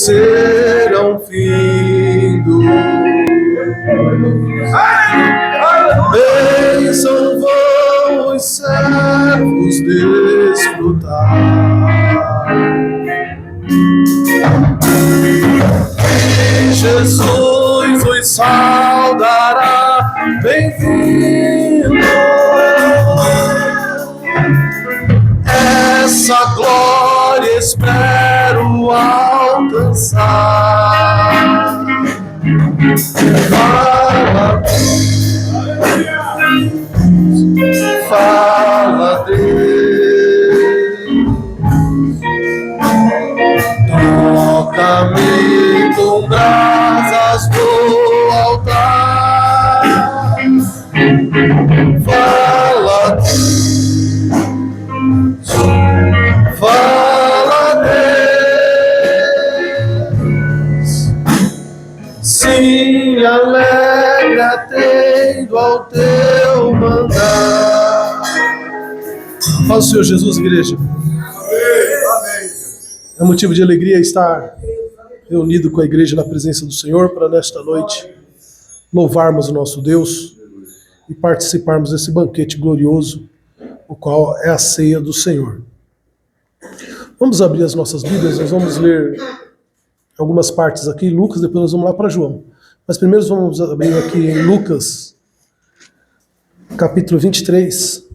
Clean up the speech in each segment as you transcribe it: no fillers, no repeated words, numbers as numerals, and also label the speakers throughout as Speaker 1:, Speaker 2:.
Speaker 1: serão findos. Bênção vão os servos desfrutar. Jesus os saudará, bem-vindo. Essa glória espero alcançar. Fala, Deus, toca-me com brasas do altar. Fala, Deus, fala, Deus, sim, alegre atendo ao teu mandar. Fala, Senhor Jesus, igreja. É motivo de alegria estar reunido com a igreja na presença do Senhor para nesta noite louvarmos o nosso Deus e participarmos desse banquete glorioso, o qual é a ceia do Senhor. Vamos abrir as nossas Bíblias, nós vamos ler algumas partes aqui em Lucas, depois nós vamos lá para João. Mas primeiro vamos abrir aqui em Lucas, capítulo 23.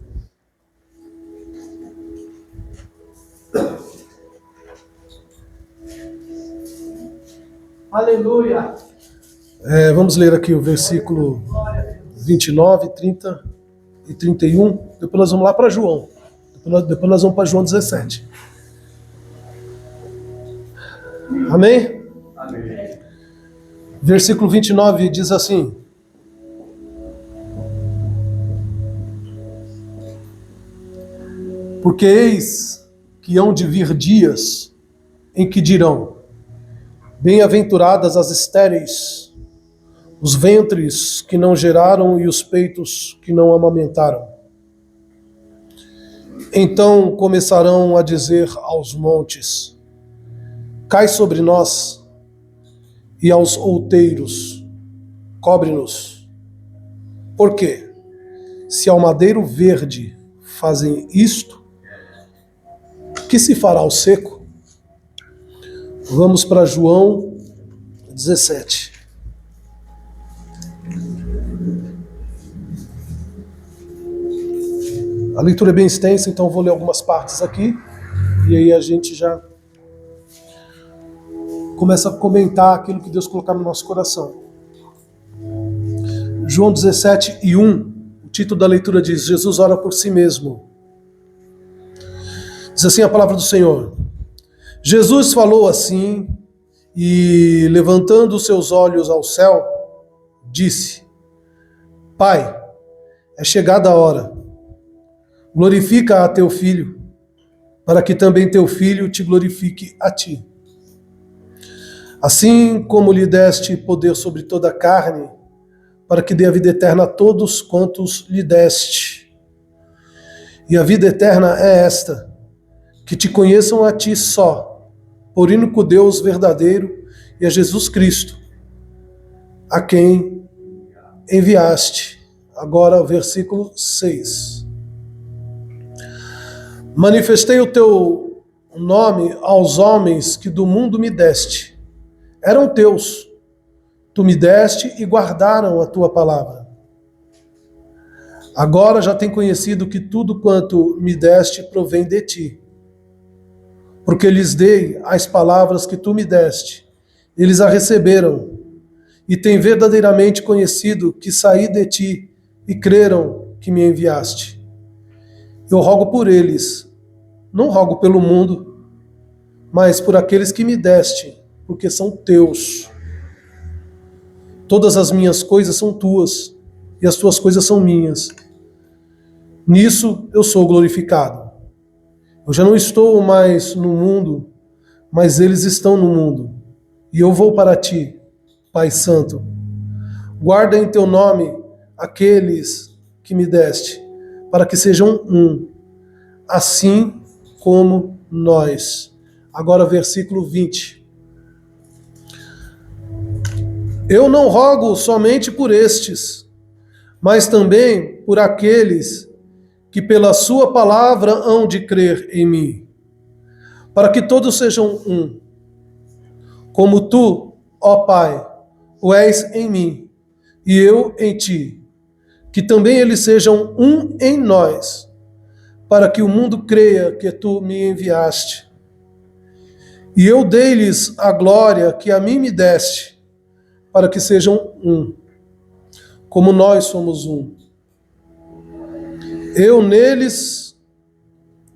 Speaker 2: Aleluia!
Speaker 1: Vamos ler aqui o versículo 29, 30 e 31. Depois nós vamos lá para João. Depois nós vamos para João 17. Amém?
Speaker 2: Amém.
Speaker 1: Versículo 29 diz assim: porque eis que hão de vir dias em que dirão: bem-aventuradas as estéreis, os ventres que não geraram e os peitos que não amamentaram. Então começarão a dizer aos montes: cai sobre nós, e aos outeiros: cobre-nos. Por quê? Se ao madeiro verde fazem isto, que se fará ao seco? Vamos para João 17. A leitura é bem extensa, então eu vou ler algumas partes aqui, e aí a gente já começa a comentar aquilo que Deus colocar no nosso coração. João 17 e 1, o título da leitura diz: Jesus ora por si mesmo. Diz assim a palavra do Senhor: Jesus falou assim e, levantando os seus olhos ao céu, disse: Pai, é chegada a hora. Glorifica a teu Filho, para que também teu Filho te glorifique a ti. Assim como lhe deste poder sobre toda a carne, para que dê a vida eterna a todos quantos lhe deste. E a vida eterna é esta: que te conheçam a ti só, por único Deus verdadeiro, e a Jesus Cristo, a quem enviaste. Agora o versículo 6. Manifestei o teu nome aos homens que do mundo me deste. Eram teus. Tu me deste e guardaram a tua palavra. Agora já tem conhecido que tudo quanto me deste provém de ti. Porque lhes dei as palavras que tu me deste. Eles a receberam e têm verdadeiramente conhecido que saí de ti e creram que me enviaste. Eu rogo por eles, não rogo pelo mundo, mas por aqueles que me deste, porque são teus. Todas as minhas coisas são tuas, e as tuas coisas são minhas. Nisso eu sou glorificado. Eu já não estou mais no mundo, mas eles estão no mundo. E eu vou para ti, Pai Santo. Guarda em teu nome aqueles que me deste, para que sejam um, assim como nós. Agora versículo 20. Eu não rogo somente por estes, mas também por aqueles que pela sua palavra hão de crer em mim, para que todos sejam um, como tu, ó Pai, o és em mim, e eu em ti, que também eles sejam um em nós, para que o mundo creia que tu me enviaste. E eu dei-lhes a glória que a mim me deste, para que sejam um, como nós somos um. Eu neles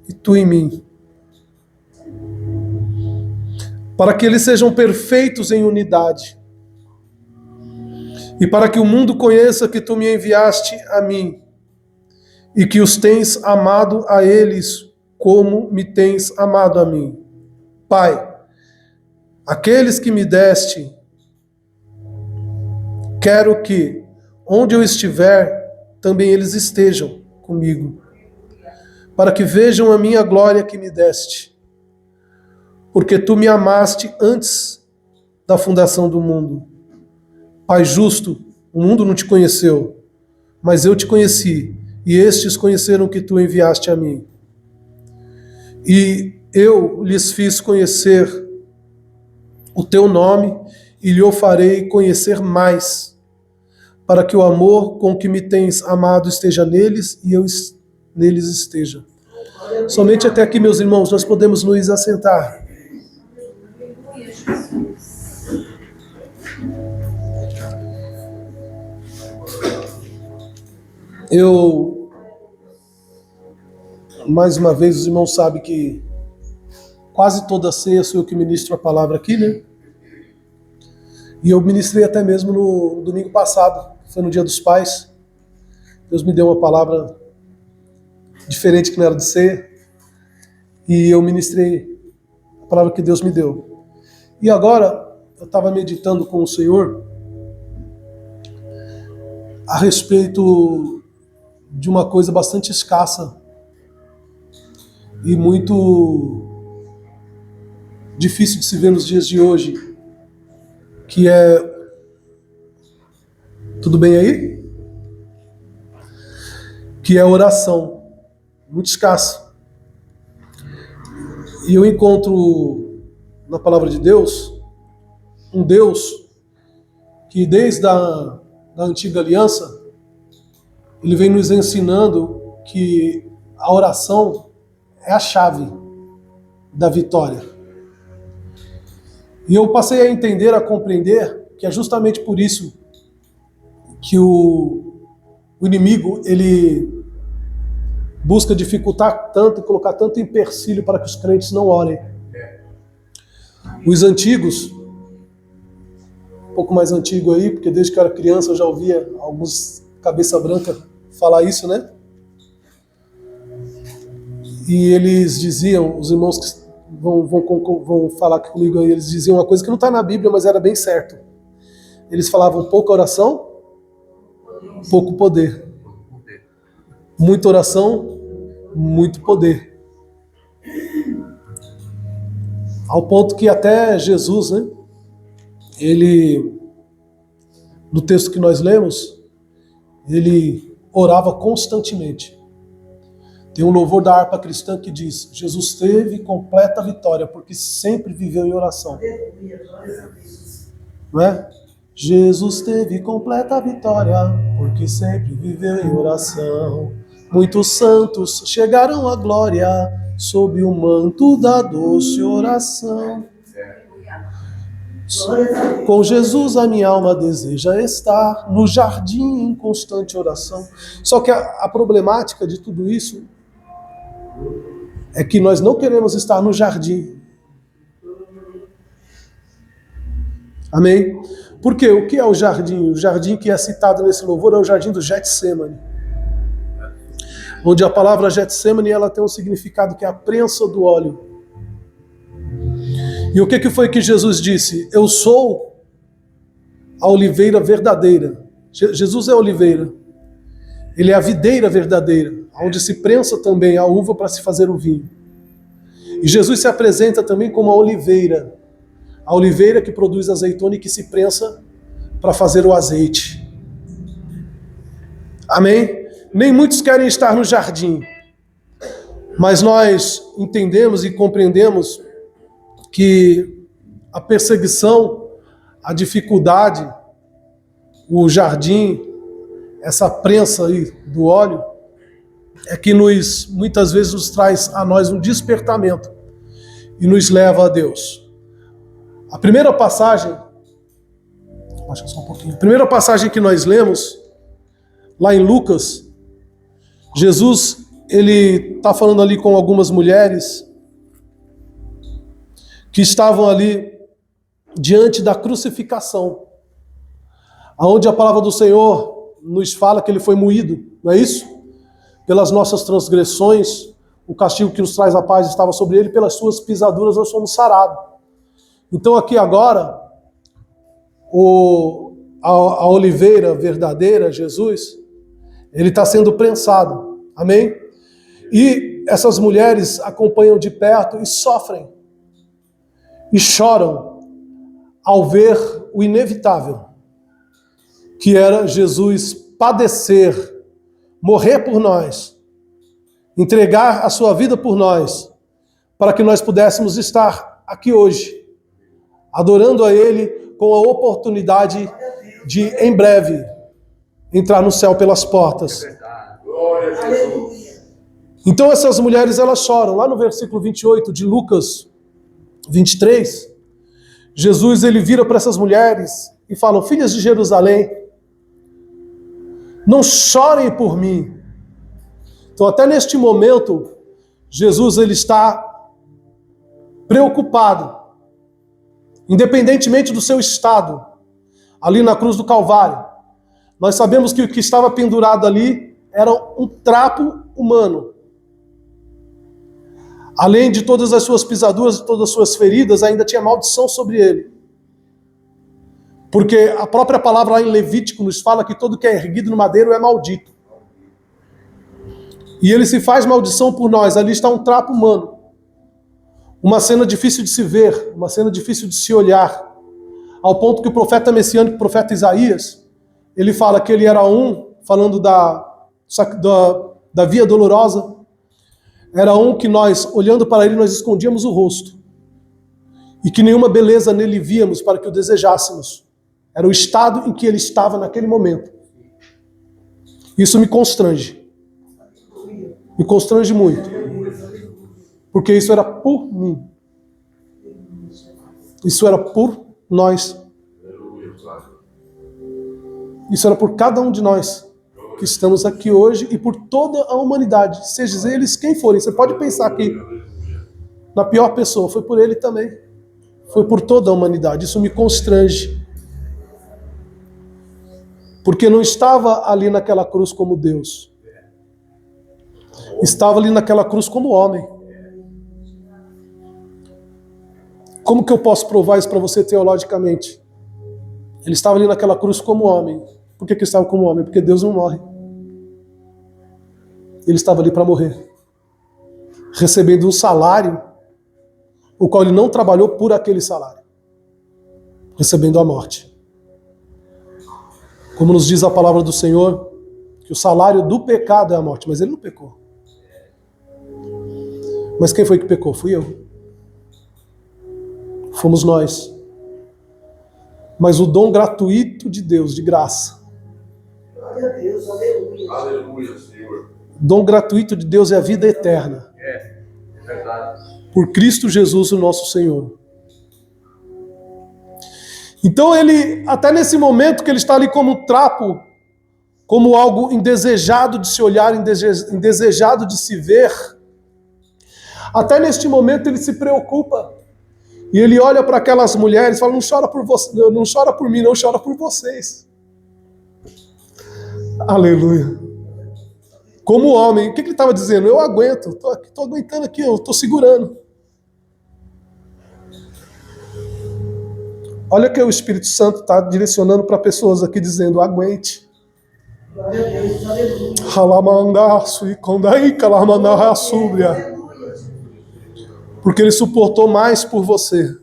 Speaker 1: e tu em mim, para que eles sejam perfeitos em unidade, e para que o mundo conheça que tu me enviaste a mim, e que os tens amado a eles como me tens amado a mim. Pai, aqueles que me deste, quero que, onde eu estiver, também eles estejam comigo, para que vejam a minha glória que me deste, porque tu me amaste antes da fundação do mundo. Pai justo, o mundo não te conheceu, mas eu te conheci, e estes conheceram que tu enviaste a mim. E eu lhes fiz conhecer o teu nome, e lhe o farei conhecer mais, para que o amor com que me tens amado esteja neles, e eu neles esteja. Somente até aqui, meus irmãos, nós podemos nos assentar. Mais uma vez, os irmãos sabem que quase toda ceia sou eu que ministro a palavra aqui, né? E eu ministrei até mesmo no domingo passado, foi no Dia dos Pais. Deus me deu uma palavra diferente que não era de ceia, e eu ministrei a palavra que Deus me deu. E agora, eu estava meditando com o Senhor a respeito de uma coisa bastante escassa e muito difícil de se ver nos dias de hoje, que é... Tudo bem aí? Que é a oração, muito escassa. E eu encontro na palavra de Deus um Deus que desde da antiga aliança ele vem nos ensinando que a oração é a chave da vitória. E eu passei a entender, a compreender que é justamente por isso que o inimigo ele busca dificultar tanto e colocar tanto empecilho para que os crentes não orem. Os antigos, um pouco mais antigo aí, porque desde que eu era criança eu já ouvia alguns cabeça branca falar isso, né? E eles diziam, os irmãos que vão falar comigo aí, eles diziam uma coisa que não está na Bíblia, mas era bem certo. Eles falavam pouca oração, pouco poder. Muita oração, muito poder. Ao ponto que até Jesus, né? Ele, no texto que nós lemos, ele orava constantemente. Tem um louvor da harpa cristã que diz: Jesus teve completa vitória, porque sempre viveu em oração. Não é? Jesus teve completa vitória, porque sempre viveu em oração. Muitos santos chegaram à glória, sob o manto da doce oração. Com Jesus a minha alma deseja estar no jardim em constante oração. Só que a problemática de tudo isso é que nós não queremos estar no jardim. Amém? Porque o que é o jardim? O jardim que é citado nesse louvor é o jardim do Getsemane. Onde a palavra Getsemane ela tem um significado que é a prensa do óleo. E o que foi que Jesus disse? Eu sou a oliveira verdadeira. Jesus é a oliveira. Ele é a videira verdadeira, onde se prensa também a uva para se fazer o vinho. E Jesus se apresenta também como a oliveira que produz azeitona e que se prensa para fazer o azeite. Amém? Nem muitos querem estar no jardim, mas nós entendemos e compreendemos que a perseguição, a dificuldade, o jardim, essa prensa aí do óleo, é que muitas vezes nos traz a nós um despertamento e nos leva a Deus. A primeira passagem, só um pouquinho. A primeira passagem que nós lemos, lá em Lucas, Jesus, ele está falando ali com algumas mulheres que estavam ali diante da crucificação, aonde a palavra do Senhor nos fala que ele foi moído, não é isso? Pelas nossas transgressões, o castigo que nos traz a paz estava sobre ele, pelas suas pisaduras nós somos sarados. Então aqui agora, a oliveira verdadeira, Jesus, ele está sendo prensado, amém? E essas mulheres acompanham de perto e sofrem, e choram ao ver o inevitável, que era Jesus padecer, morrer por nós, entregar a sua vida por nós, para que nós pudéssemos estar aqui hoje, adorando a Ele, com a oportunidade de, em breve, entrar no céu pelas portas.
Speaker 2: Glória a Jesus.
Speaker 1: Então essas mulheres, elas choram. Lá no versículo 28 de Lucas 23, Jesus, ele vira para essas mulheres e fala: filhas de Jerusalém, não chorem por mim. Então até neste momento, Jesus, ele está preocupado, independentemente do seu estado, ali na cruz do Calvário. Nós sabemos que o que estava pendurado ali era um trapo humano. Além de todas as suas pisaduras e todas as suas feridas, ainda tinha maldição sobre ele. Porque a própria palavra lá em Levítico nos fala que todo que é erguido no madeiro é maldito. E ele se faz maldição por nós. Ali está um trapo humano. Uma cena difícil de se ver, uma cena difícil de se olhar. Ao ponto que o profeta messiânico, o profeta Isaías, ele fala que ele era falando da via dolorosa, era que nós, olhando para ele, nós escondíamos o rosto. E que nenhuma beleza nele víamos para que o desejássemos. Era o estado em que ele estava naquele momento. Isso me constrange. Me constrange muito. Porque isso era por mim. Isso era por nós. Isso era por cada um de nós que estamos aqui hoje e por toda a humanidade, seja eles quem forem. Você pode pensar aqui na pior pessoa, foi por ele também. Foi por toda a humanidade. Isso me constrange. Porque não estava ali naquela cruz como Deus. Estava ali naquela cruz como homem. Como que eu posso provar isso para você teologicamente? Ele estava ali naquela cruz como homem. Por que ele estava como homem? Porque Deus não morre. Ele estava ali para morrer. Recebendo um salário, o qual ele não trabalhou por aquele salário. Recebendo a morte. Como nos diz a palavra do Senhor, que o salário do pecado é a morte. Mas ele não pecou. Mas quem foi que pecou? Fui eu. Fomos nós. Mas o dom gratuito de Deus, de graça.
Speaker 2: Glória a Deus, aleluia. Aleluia, Senhor.
Speaker 1: Dom gratuito de Deus é a vida eterna.
Speaker 2: É verdade.
Speaker 1: Por Cristo Jesus, o nosso Senhor. Então ele, até nesse momento que ele está ali como trapo, como algo indesejado de se olhar, indesejado de se ver, até neste momento ele se preocupa. E ele olha para aquelas mulheres e fala: não chora por você, não chora por mim, não chora por vocês. Aleluia. Como homem, o que ele estava dizendo? Eu aguento, estou aguentando aqui, eu estou segurando. Olha que o Espírito Santo está direcionando para pessoas aqui, dizendo: aguente.
Speaker 2: Glória a Deus, aleluia.
Speaker 1: Porque ele suportou mais por você.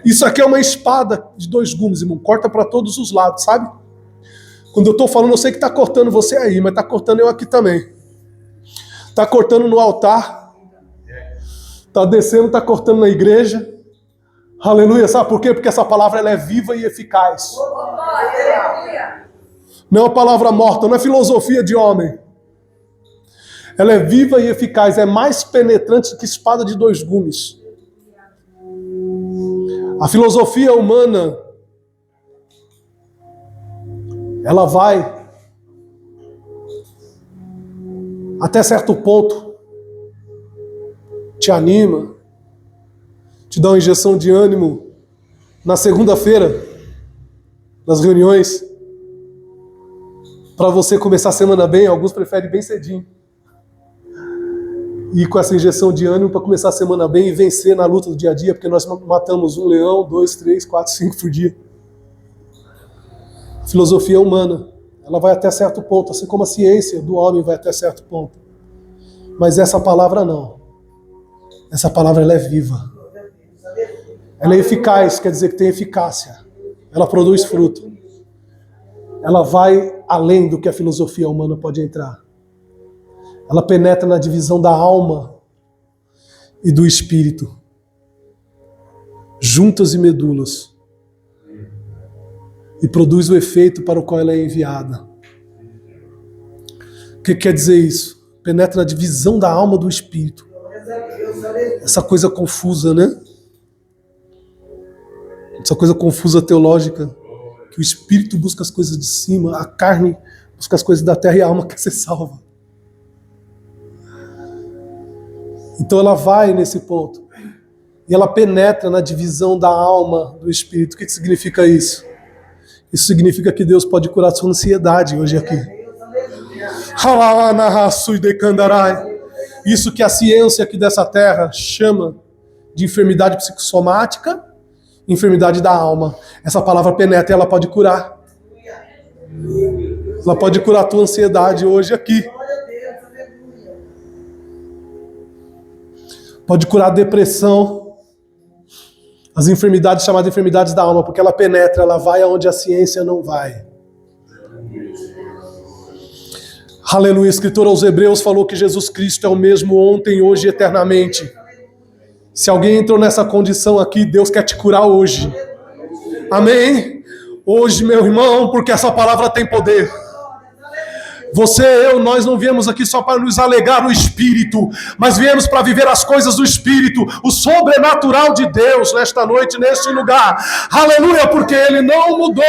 Speaker 1: Isso aqui é uma espada de 2 gumes, irmão. Corta para todos os lados, sabe? Quando eu estou falando, eu sei que está cortando você aí, mas está cortando eu aqui também. Está cortando no altar. Está descendo, está cortando na igreja. Aleluia. Sabe por quê? Porque essa palavra ela é viva e eficaz. Não é uma palavra morta, não é filosofia de homem. Ela é viva e eficaz, é mais penetrante que espada de 2 gumes. A filosofia humana, ela vai até certo ponto, te anima, te dá uma injeção de ânimo na segunda-feira, nas reuniões, para você começar a semana bem. Alguns preferem bem cedinho. E com essa injeção de ânimo para começar a semana bem e vencer na luta do dia a dia, porque nós matamos 1 leão, 2, 3, 4, 5 por dia. A filosofia humana, ela vai até certo ponto, assim como a ciência do homem vai até certo ponto. Mas essa palavra não. Essa palavra ela é viva. Ela é eficaz, quer dizer que tem eficácia. Ela produz fruto. Ela vai além do que a filosofia humana pode entrar. Ela penetra na divisão da alma e do espírito. Juntas e medulas. E produz o efeito para o qual ela é enviada. O que quer dizer isso? Penetra na divisão da alma do espírito. Essa coisa confusa, né? Essa coisa confusa teológica. Que o espírito busca as coisas de cima, a carne busca as coisas da terra e a alma quer ser salva. Então ela vai nesse ponto. E ela penetra na divisão da alma do espírito. O que significa isso? Isso significa que Deus pode curar a sua ansiedade hoje aqui. Isso que a ciência aqui dessa terra chama de enfermidade psicossomática, enfermidade da alma. Essa palavra penetra e ela pode curar. Ela pode curar a tua ansiedade hoje aqui. Pode curar a depressão, as enfermidades chamadas enfermidades da alma, porque ela penetra, ela vai aonde a ciência não vai. Aleluia. O escritor aos Hebreus falou que Jesus Cristo é o mesmo ontem, hoje e eternamente. Se alguém entrou nessa condição aqui, Deus quer te curar hoje. Amém? Hoje, meu irmão, porque essa palavra tem poder. Você, eu, nós não viemos aqui só para nos alegar o Espírito, mas viemos para viver as coisas do Espírito, o sobrenatural de Deus nesta noite, neste lugar. Aleluia, porque Ele não mudou,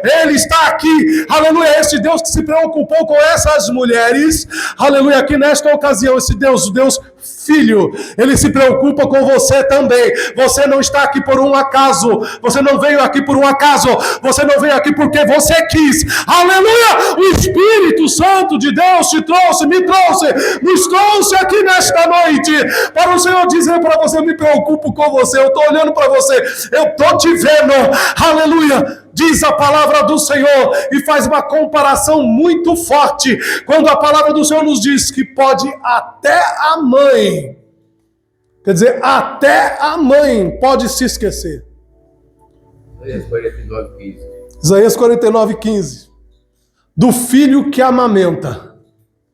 Speaker 1: Ele está aqui. Aleluia, esse Deus que se preocupou com essas mulheres. Aleluia, aqui nesta ocasião, esse Deus, o Deus Filho, Ele se preocupa com você também. Você não está aqui por um acaso, você não veio aqui por um acaso, você não veio aqui porque você quis. Aleluia, o Espírito Santo de Deus te trouxe, me trouxe, nos trouxe aqui nesta noite, para o Senhor dizer para você: eu me preocupo com você, eu estou olhando para você, eu estou te vendo. Aleluia. Diz a palavra do Senhor e faz uma comparação muito forte quando a palavra do Senhor nos diz que pode até a mãe, quer dizer, até a mãe pode se esquecer. Isaías 49:15. Do filho que amamenta.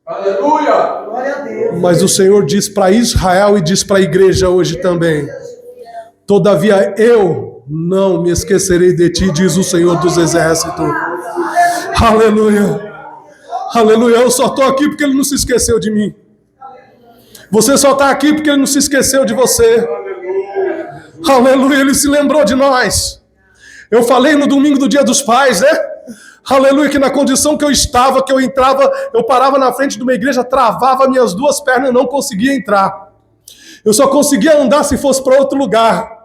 Speaker 2: Aleluia! Glória a Deus.
Speaker 1: Mas o Senhor diz para Israel e diz para a igreja hoje também: todavia eu não me esquecerei de ti, diz o Senhor dos Exércitos. Aleluia. Aleluia. Eu só estou aqui porque Ele não se esqueceu de mim. Você só está aqui porque Ele não se esqueceu de você. Aleluia. Ele se lembrou de nós. Eu falei no domingo do Dia dos Pais, né? Aleluia, que na condição que eu estava, que eu entrava, eu parava na frente de uma igreja, travava minhas 2 pernas e não conseguia entrar. Eu só conseguia andar se fosse para outro lugar.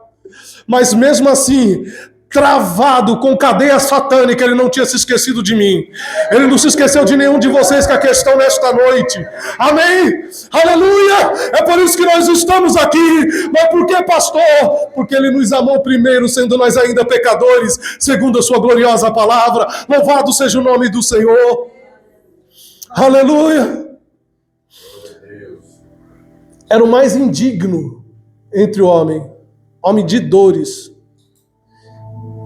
Speaker 1: Mas mesmo assim, travado com cadeia satânica, Ele não tinha se esquecido de mim. Ele não se esqueceu de nenhum de vocês que a questão nesta noite. Amém? Aleluia! É por isso que nós estamos aqui. Mas por que, pastor? Porque Ele nos amou primeiro, sendo nós ainda pecadores, segundo a sua gloriosa palavra. Louvado seja o nome do Senhor. Aleluia! Era o mais indigno entre o homem de dores,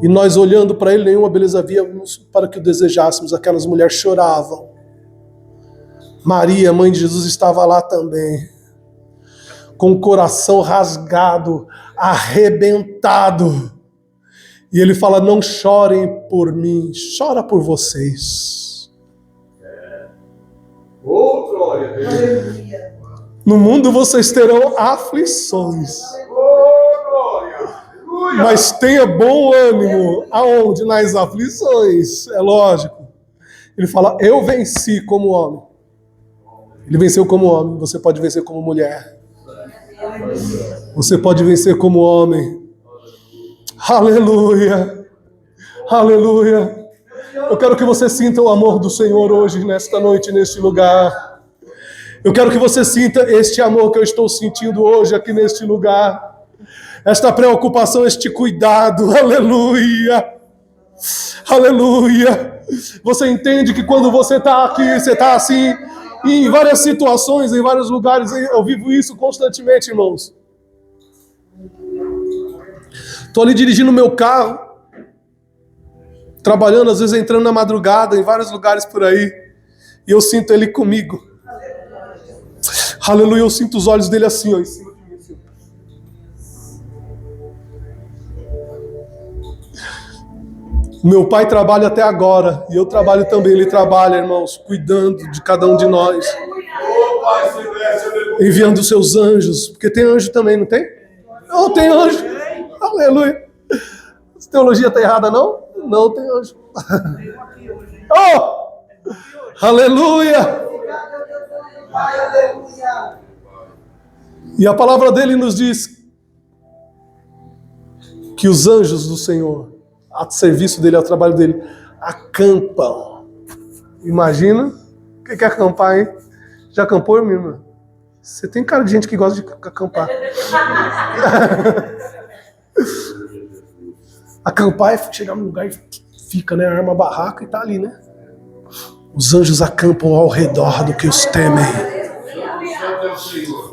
Speaker 1: E nós olhando para ele, nenhuma beleza víamos para que o desejássemos. Aquelas mulheres choravam. Maria, mãe de Jesus, estava lá também, com o coração rasgado, arrebentado. E ele fala: não chorem por mim, chora por vocês.
Speaker 2: Oh, glória a Deus.
Speaker 1: No mundo vocês terão aflições.
Speaker 2: Oh, glória. Aleluia.
Speaker 1: Mas tenha bom ânimo. Aonde? Nas aflições. É lógico. Ele fala: eu venci como homem. Ele venceu como homem. Você pode vencer como mulher. Você pode vencer como homem. Aleluia. Aleluia. Eu quero que você sinta o amor do Senhor hoje, nesta noite, neste lugar. Eu quero que você sinta este amor que eu estou sentindo hoje aqui neste lugar. Esta preocupação, este cuidado. Aleluia. Aleluia. Você entende que quando você está aqui, você está assim, em várias situações, em vários lugares. Eu vivo isso constantemente, irmãos. Estou ali dirigindo meu carro, trabalhando, às vezes entrando na madrugada, em vários lugares por aí, e eu sinto ele comigo. Aleluia, eu sinto os olhos dele assim, ó, em cima de mim, assim. Meu pai trabalha até agora, e eu trabalho também. Ele trabalha, irmãos, cuidando de cada um de nós, enviando os seus anjos, porque tem anjo também, não tem? Não, tem anjo. Aleluia. Essa teologia está errada, não? Não, tem anjo. Oh! Aleluia! E a palavra dele nos diz que os anjos do Senhor, a serviço dele, ao trabalho dele, acampam. Imagina o que é acampar, hein? Já acampou, minha irmã? Você tem cara de gente que gosta de acampar. Acampar é chegar num lugar e fica, né? Arma a barraca e tá ali, né? Os anjos acampam ao redor do que os temem.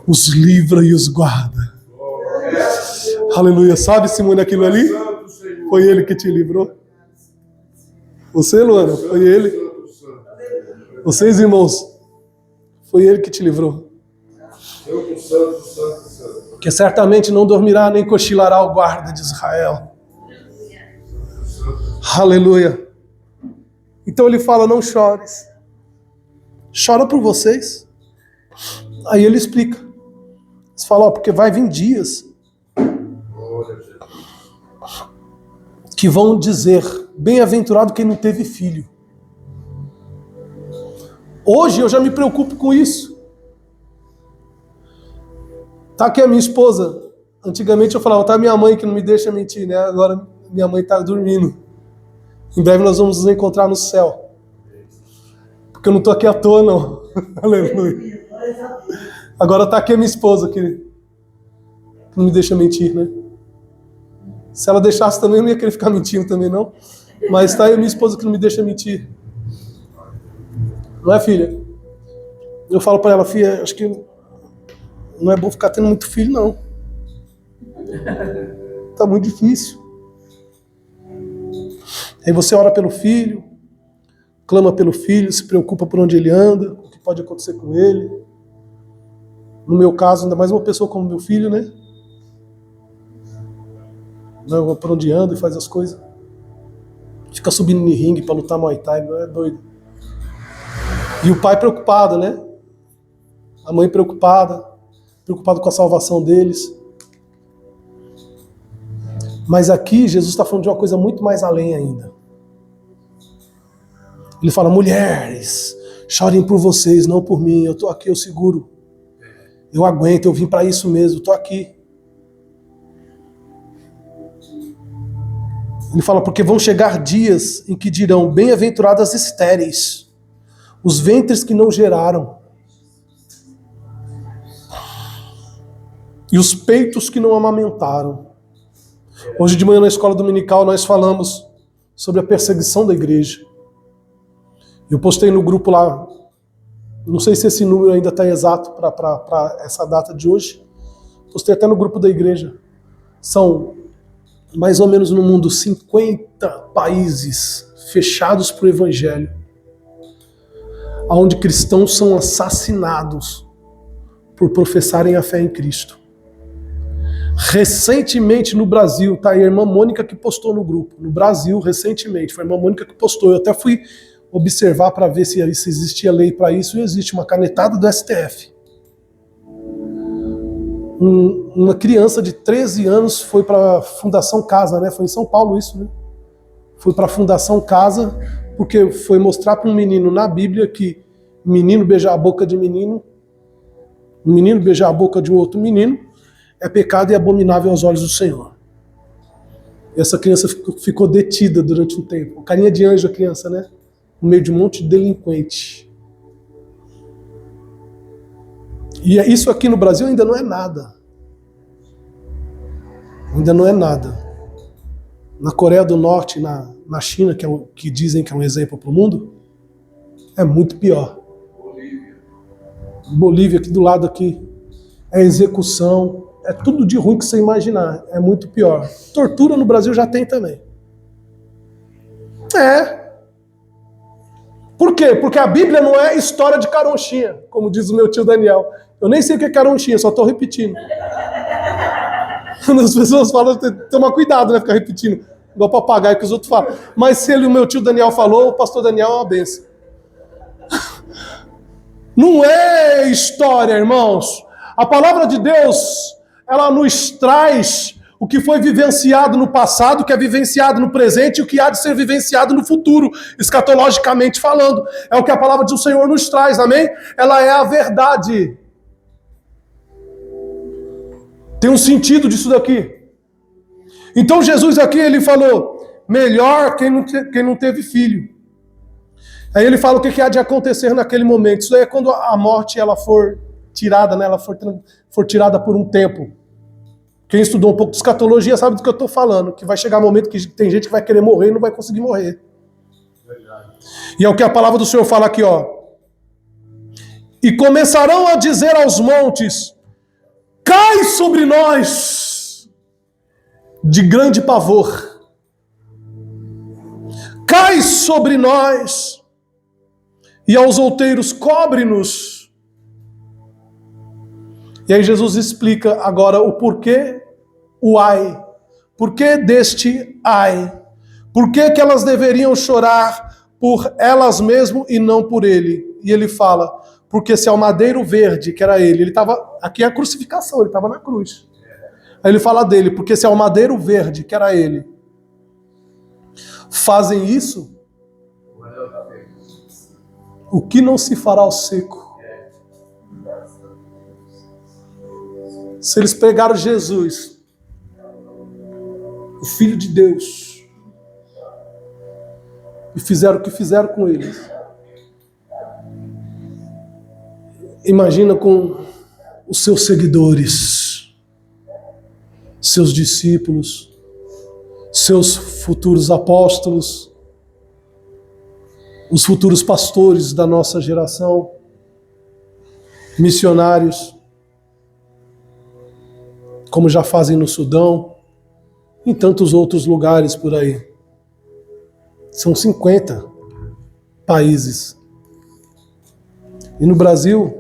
Speaker 1: Os livra e os guarda. Aleluia. Sabe, Simone, aquilo ali? Foi ele que te livrou. Você, Luana? Foi ele. Vocês, irmãos? Foi ele que te livrou. Que certamente não dormirá nem cochilará o guarda de Israel. Aleluia. Então ele fala: não chores. Chora por vocês. Aí ele explica. Ele fala: ó, porque vai vir dias que vão dizer: bem-aventurado quem não teve filho. Hoje eu já me preocupo com isso. Tá aqui a minha esposa. Antigamente eu falava: tá minha mãe que não me deixa mentir, né? Agora minha mãe tá dormindo. Em breve nós vamos nos encontrar no céu. Porque eu não estou aqui à toa, não. Aleluia. Agora está aqui a minha esposa, que não me deixa mentir, né? Se ela deixasse também, eu não ia querer ficar mentindo também, não. Mas está aí a minha esposa que não me deixa mentir. Não é, filha? Eu falo para ela: filha, acho que não é bom ficar tendo muito filho, não. Está muito difícil. Aí você ora pelo filho, clama pelo filho, se preocupa por onde ele anda, o que pode acontecer com ele. No meu caso, ainda mais uma pessoa como meu filho, né? Não, por onde anda e faz as coisas. Fica subindo no ringue para lutar Muay Thai, não é doido. E o pai preocupado, né? A mãe preocupada com a salvação deles. Mas aqui Jesus está falando de uma coisa muito mais além ainda. Ele fala: mulheres, chorem por vocês, não por mim. Eu estou aqui, eu seguro. Eu aguento, eu vim para isso mesmo, estou aqui. Ele fala: porque vão chegar dias em que dirão: bem-aventuradas estéreis, os ventres que não geraram, e os peitos que não amamentaram. Hoje de manhã na escola dominical nós falamos sobre a perseguição da igreja. Eu postei no grupo lá, não sei se esse número ainda está exato para essa data de hoje. Postei até no grupo da igreja. São mais ou menos no mundo, 50 países fechados para o Evangelho, onde cristãos são assassinados por professarem a fé em Cristo. Recentemente no Brasil, tá aí a irmã Mônica que postou no grupo. No Brasil, recentemente, foi a irmã Mônica que postou. Eu até fui observar para ver se existia lei para isso, e existe uma canetada do STF. Uma criança de 13 anos foi para a Fundação Casa, né? Foi em São Paulo isso, né? Foi para a Fundação Casa, porque foi mostrar para um menino na Bíblia que menino beijar a boca de menino, um menino beijar a boca de um outro menino, é pecado e abominável aos olhos do Senhor. E essa criança ficou detida durante um tempo. Carinha de anjo a criança, né? No meio de um monte de delinquente. E isso aqui no Brasil ainda não é nada. Ainda não é nada. Na Coreia do Norte, na China, que dizem que é um exemplo para o mundo, é muito pior. Bolívia, aqui do lado aqui, é execução, é tudo de ruim que você imaginar, é muito pior. Tortura no Brasil já tem também. Por quê? Porque a Bíblia não é história de caronchinha, como diz o meu tio Daniel. Eu nem sei o que é caronchinha, só estou repetindo. Quando as pessoas falam, toma cuidado, né? Ficar repetindo, igual papagaio que os outros falam. Mas se o meu tio Daniel falou, o pastor Daniel é uma benção. Não é história, irmãos. A palavra de Deus, ela nos traz o que foi vivenciado no passado, o que é vivenciado no presente e o que há de ser vivenciado no futuro, escatologicamente falando. É o que a palavra do Senhor nos traz, amém? Ela é a verdade. Tem um sentido disso daqui. Então Jesus aqui, ele falou, melhor quem não teve filho. Aí ele fala o que há de acontecer naquele momento. Isso aí é quando a morte ela for tirada, né? Ela for tirada por um tempo. Quem estudou um pouco de escatologia sabe do que eu estou falando, que vai chegar um momento que tem gente que vai querer morrer e não vai conseguir morrer. Verdade. E é o que a palavra do Senhor fala aqui, ó. E começarão a dizer aos montes, cai sobre nós de grande pavor. Cai sobre nós. E aos outeiros, cobre-nos. E aí Jesus explica agora o porquê, o ai. Porquê deste ai? Por que elas deveriam chorar por elas mesmas e não por ele? E ele fala, porque se é o madeiro verde, que era ele estava, aqui é a crucificação, ele estava na cruz. Aí ele fala dele, porque se é o madeiro verde, que era ele, fazem isso, o que não se fará ao seco? Se eles pegaram Jesus, o Filho de Deus, e fizeram o que fizeram com eles, imagina com os seus seguidores, seus discípulos, seus futuros apóstolos, os futuros pastores da nossa geração, missionários, como já fazem no Sudão, em tantos outros lugares por aí. São 50 países. E no Brasil,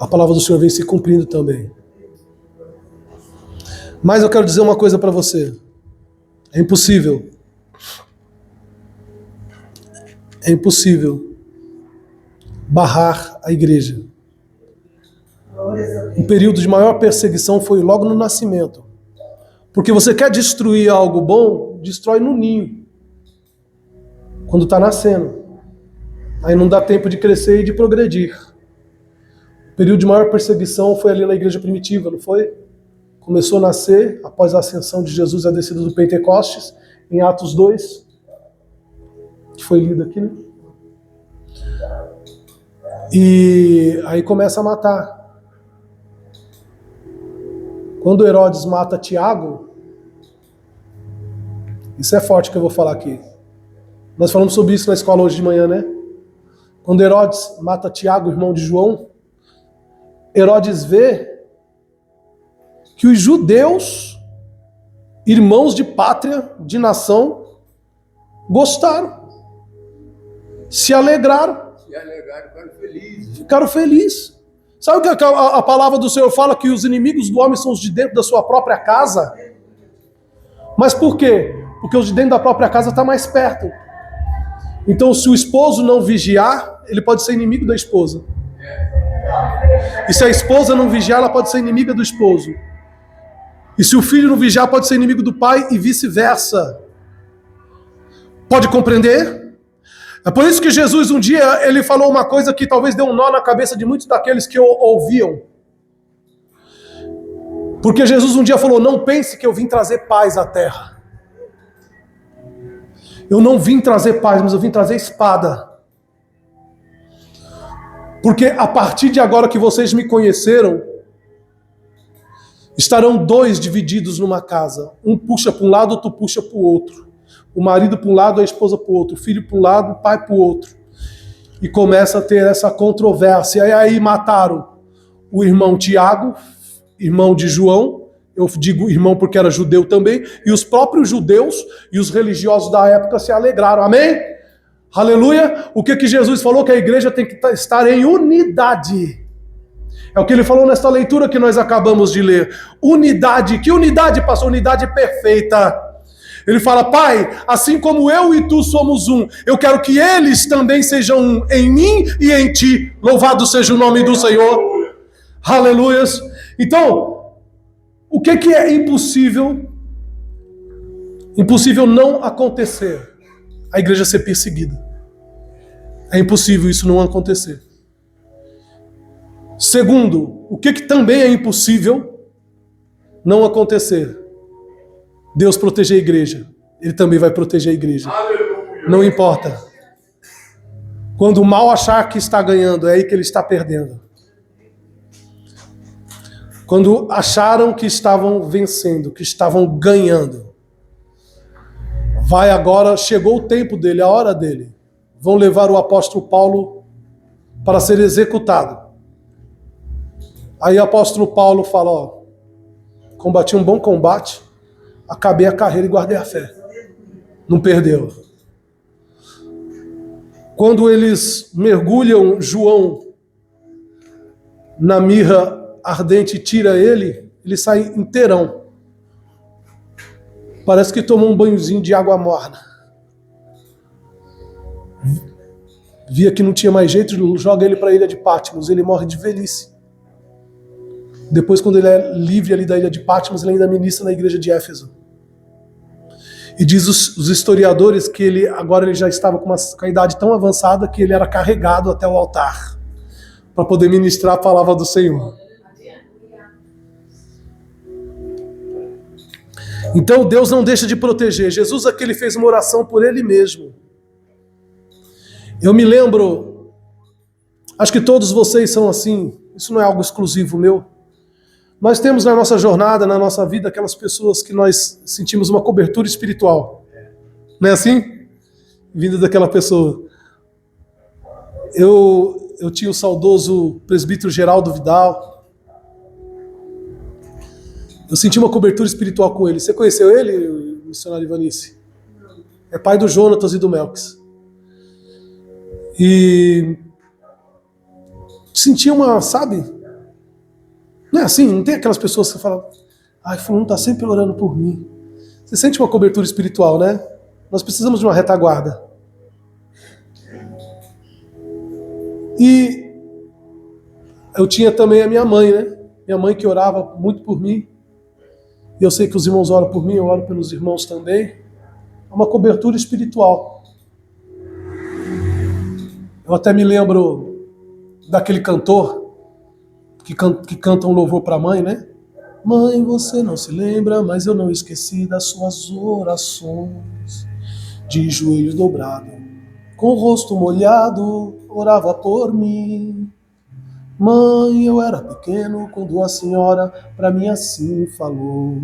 Speaker 1: a palavra do Senhor vem se cumprindo também. Mas eu quero dizer uma coisa para você. É impossível. É impossível barrar a igreja. Um período de maior perseguição foi logo no nascimento. Porque você quer destruir algo bom, destrói no ninho. Quando está nascendo. Aí não dá tempo de crescer e de progredir. O período de maior perseguição foi ali na igreja primitiva, não foi? Começou a nascer após a ascensão de Jesus e a descida do Pentecostes, em Atos 2, que foi lido aqui, né? E aí começa a matar. Quando Herodes mata Tiago, isso é forte que eu vou falar aqui. Nós falamos sobre isso na escola hoje de manhã, né? Quando Herodes mata Tiago, irmão de João, Herodes vê que os judeus irmãos de pátria, de nação, gostaram, se alegraram, ficaram felizes. Sabe o que a palavra do Senhor fala? Que os inimigos do homem são os de dentro da sua própria casa. Mas por quê? Porque os de dentro da própria casa estão mais perto. Então, se o esposo não vigiar, ele pode ser inimigo da esposa. E se a esposa não vigiar, ela pode ser inimiga do esposo. E se o filho não vigiar, pode ser inimigo do pai e vice-versa. Pode compreender? É por isso que Jesus um dia, ele falou uma coisa que talvez deu um nó na cabeça de muitos daqueles que o ouviam. Porque Jesus um dia falou, não pense que eu vim trazer paz à terra. Eu não vim trazer paz, mas eu vim trazer espada. Porque a partir de agora que vocês me conheceram, estarão dois divididos numa casa. Um puxa para um lado, outro puxa para o outro. O marido para um lado, a esposa para o outro. O filho para um lado, o pai para o outro. E começa a ter essa controvérsia. E aí mataram o irmão Tiago, irmão de João. Eu digo irmão porque era judeu também. E os próprios judeus e os religiosos da época se alegraram. Amém? Aleluia! O que Jesus falou? Que a igreja tem que estar em unidade. É o que ele falou nesta leitura que nós acabamos de ler. Unidade. Que unidade, pastor? Unidade perfeita. Ele fala, Pai, assim como eu e tu somos um, eu quero que eles também sejam um em mim e em ti. Louvado seja o nome do Senhor. Aleluias. Então, o que é impossível? Impossível não acontecer. A igreja ser perseguida. É impossível isso não acontecer. Segundo, o que também é impossível não acontecer? Deus proteger a igreja. Ele também vai proteger a igreja. Aleluia. Não importa. Quando o mal achar que está ganhando, é aí que ele está perdendo. Quando acharam que estavam vencendo, que estavam ganhando, vai agora, chegou o tempo dele, a hora dele. Vão levar o apóstolo Paulo para ser executado. Aí o apóstolo Paulo fala, ó, combati um bom combate, acabei a carreira e guardei a fé. Não perdeu. Quando eles mergulham João na mirra ardente e tira ele, ele sai inteirão. Parece que tomou um banhozinho de água morna. Via que não tinha mais jeito, joga ele para a ilha de Patmos, ele morre de velhice. Depois, quando ele é livre ali da ilha de Patmos, ele ainda ministra na igreja de Éfeso. E diz os historiadores que ele já estava com a idade tão avançada que ele era carregado até o altar para poder ministrar a palavra do Senhor. Então Deus não deixa de proteger. Jesus aqui ele fez uma oração por ele mesmo. Eu me lembro, acho que todos vocês são assim, isso não é algo exclusivo meu. Nós temos na nossa jornada, na nossa vida, aquelas pessoas que nós sentimos uma cobertura espiritual. Não é assim? Vinda daquela pessoa. Eu tinha o saudoso presbítero Geraldo Vidal. Eu senti uma cobertura espiritual com ele. Você conheceu ele, o missionário Ivanice? É pai do Jonatas e do Melks. E sentia uma, sabe? Não é assim? Não tem aquelas pessoas que falam, ai, fulano está sempre orando por mim. Você sente uma cobertura espiritual, né? Nós precisamos de uma retaguarda. E eu tinha também a minha mãe, né? Minha mãe que orava muito por mim. E eu sei que os irmãos oram por mim, eu oro pelos irmãos também. É uma cobertura espiritual. Eu até me lembro daquele cantor que canta um louvor para a mãe, né? Mãe, você não se lembra, mas eu não esqueci das suas orações. De joelhos dobrados, com o rosto molhado, orava por mim. Mãe, eu era pequeno quando a senhora para mim assim falou.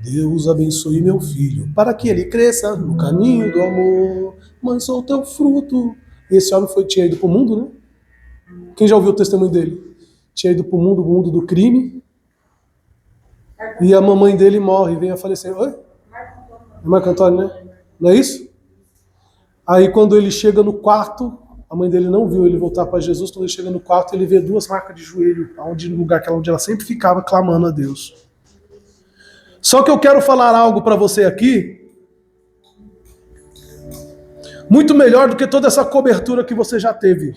Speaker 1: Deus abençoe meu filho, para que ele cresça no caminho do amor. Mãe, sou o teu fruto. Esse homem tinha ido para o mundo, né? Quem já ouviu o testemunho dele? Tinha ido para o mundo do crime. E a mamãe dele morre, vem a falecer. Oi? É Marco Antônio, né? Não é isso? Aí quando ele chega no quarto, a mãe dele não viu ele voltar para Jesus. Quando ele chega no quarto, ele vê 2 marcas de joelho, no lugar onde ela sempre ficava clamando a Deus. Só que eu quero falar algo para você aqui, muito melhor do que toda essa cobertura que você já teve.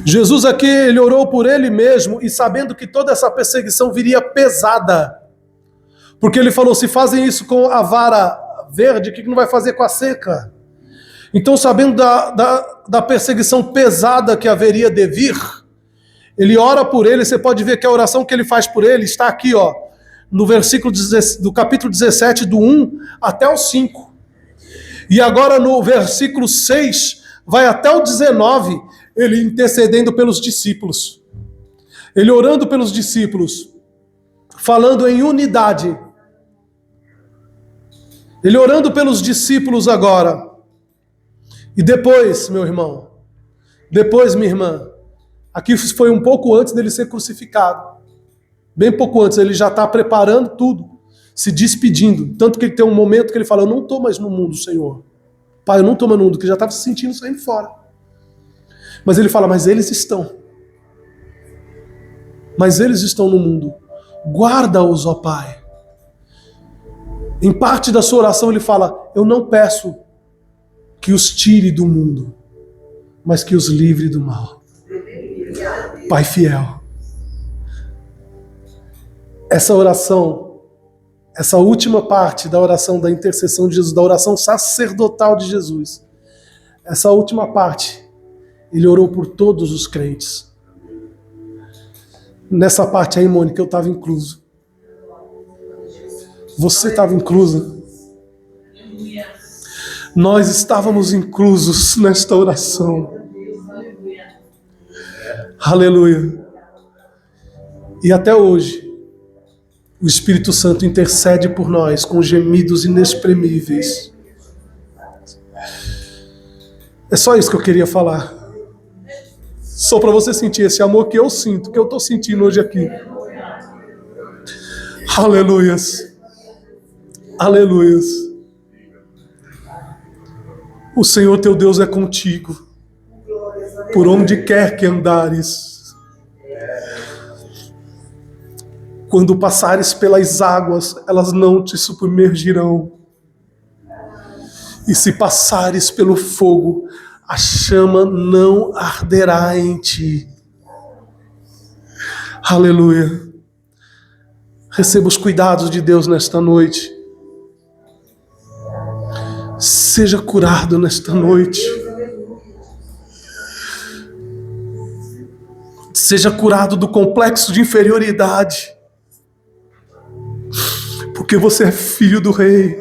Speaker 1: Jesus aqui, ele orou por ele mesmo e sabendo que toda essa perseguição viria pesada. Porque ele falou, se fazem isso com a vara verde, o que não vai fazer com a seca? Então, sabendo da perseguição pesada que haveria de vir, ele ora por ele. Você pode ver que a oração que ele faz por ele está aqui, no versículo do capítulo 17, do 1 até o 5. E agora no versículo 6, vai até o 19, ele intercedendo pelos discípulos. Ele orando pelos discípulos, falando em unidade. Ele orando pelos discípulos agora. E depois, meu irmão, depois, minha irmã, aqui foi um pouco antes dele ser crucificado. Bem pouco antes, ele já está preparando tudo, se despedindo. Tanto que ele tem um momento que ele fala, eu não estou mais no mundo, Senhor. Pai, eu não estou mais no mundo, que já estava se sentindo saindo fora. Mas ele fala, mas eles estão. Mas eles estão no mundo. Guarda-os, ó Pai. Em parte da sua oração ele fala, eu não peço que os tire do mundo, mas que os livre do mal. Pai fiel. Essa oração, essa última parte da oração da intercessão de Jesus, da oração sacerdotal de Jesus, essa última parte, ele orou por todos os crentes. Nessa parte aí, Mônica, eu estava incluso. Você estava inclusa. Nós estávamos inclusos nesta oração. Aleluia. E até hoje, o Espírito Santo intercede por nós com gemidos inexprimíveis. É só isso que eu queria falar. Só para você sentir esse amor que eu sinto, que eu estou sentindo hoje aqui. Aleluias. Aleluias. O Senhor teu Deus é contigo, por onde quer que andares. Quando passares pelas águas, elas não te submergirão. E se passares pelo fogo, a chama não arderá em ti. Aleluia. Receba os cuidados de Deus nesta noite. Seja curado nesta noite. Seja curado do complexo de inferioridade. Porque você é filho do Rei.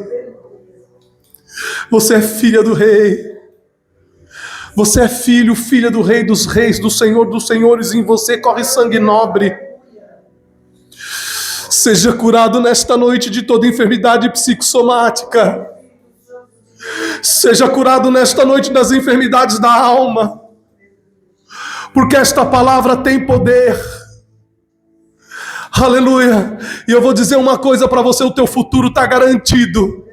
Speaker 1: Você é filha do Rei. Você é filho, filha do Rei dos Reis, do Senhor dos Senhores. Em você corre sangue nobre. Seja curado nesta noite de toda enfermidade psicossomática. Seja curado nesta noite das enfermidades da alma. Porque esta palavra tem poder. Aleluia. E eu vou dizer uma coisa para você, o teu futuro está garantido.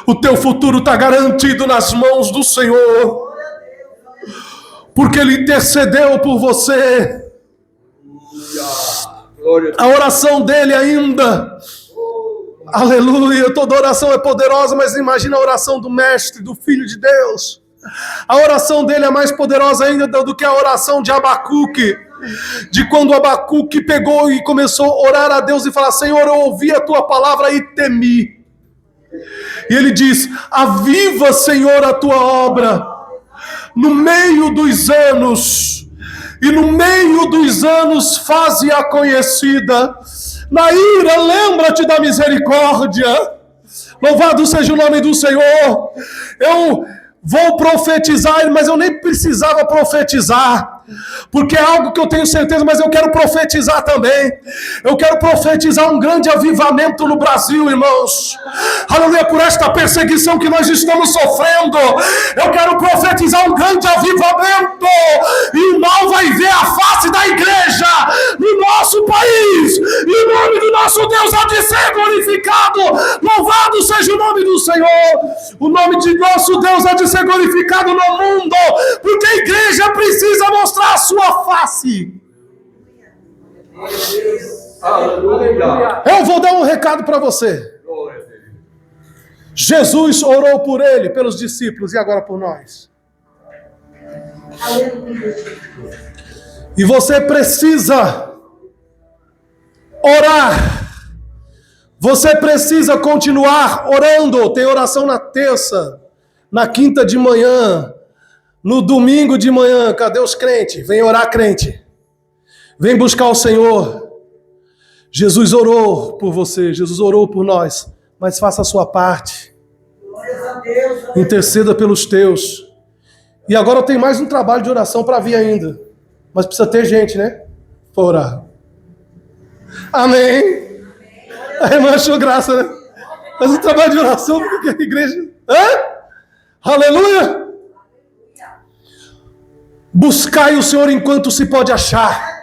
Speaker 1: O teu futuro está garantido nas mãos do Senhor. Porque Ele intercedeu por você. A oração dele ainda. Aleluia, toda oração é poderosa, mas imagina a oração do Mestre, do Filho de Deus. A oração dele é mais poderosa ainda do que a oração de Abacuque. De quando Abacuque pegou e começou a orar a Deus e falar, Senhor, eu ouvi a tua palavra e temi. E ele diz, aviva, Senhor, a tua obra no meio dos anos. E no meio dos anos faze-a conhecida. Na ira, lembra-te da misericórdia. Louvado seja o nome do Senhor. Eu vou profetizar, mas eu nem precisava profetizar. Porque é algo que eu tenho certeza, mas eu quero profetizar também. Eu quero profetizar um grande avivamento no Brasil, irmãos. Aleluia, por esta perseguição que nós estamos sofrendo. Eu quero profetizar um grande avivamento. E o mal vai ver a face da igreja no nosso país. Em nome do nosso Deus há de ser glorificado. Louvado seja o nome do Senhor. O nome de nosso Deus há de ser glorificado no mundo, porque a igreja precisa mostrar a sua face.
Speaker 2: Aleluia.
Speaker 1: Eu vou dar um recado para você. Jesus orou por ele, pelos discípulos e agora por nós. E você precisa orar. Você precisa continuar orando. Tem oração na terça, na quinta de manhã, no domingo de manhã. Cadê os crentes? Vem orar, crente. Vem buscar o Senhor. Jesus orou por você, Jesus orou por nós, mas faça a sua parte. Interceda pelos teus. E agora tem mais um trabalho de oração para vir ainda. Mas precisa ter gente, né? Para orar. Amém? A irmã achou graça, né? Mas um trabalho de oração porque a igreja... Aleluia! Buscai o Senhor enquanto se pode achar.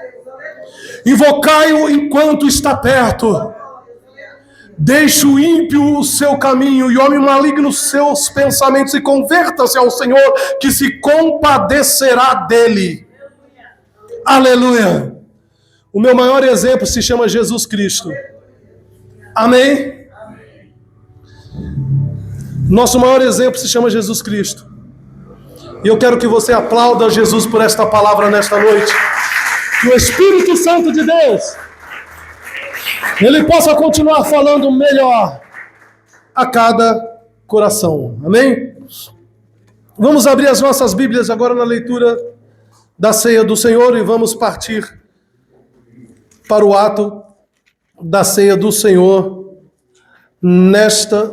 Speaker 1: Invocai-o enquanto está perto. Deixe o ímpio o seu caminho e o homem maligno os seus pensamentos e converta-se ao Senhor, que se compadecerá dele. Aleluia. O meu maior exemplo se chama Jesus Cristo. Amém? Nosso maior exemplo se chama Jesus Cristo. E eu quero que você aplauda Jesus por esta palavra nesta noite. Que o Espírito Santo de Deus, ele possa continuar falando melhor a cada coração. Amém? Vamos abrir as nossas Bíblias agora na leitura da ceia do Senhor e vamos partir para o ato da ceia do Senhor nesta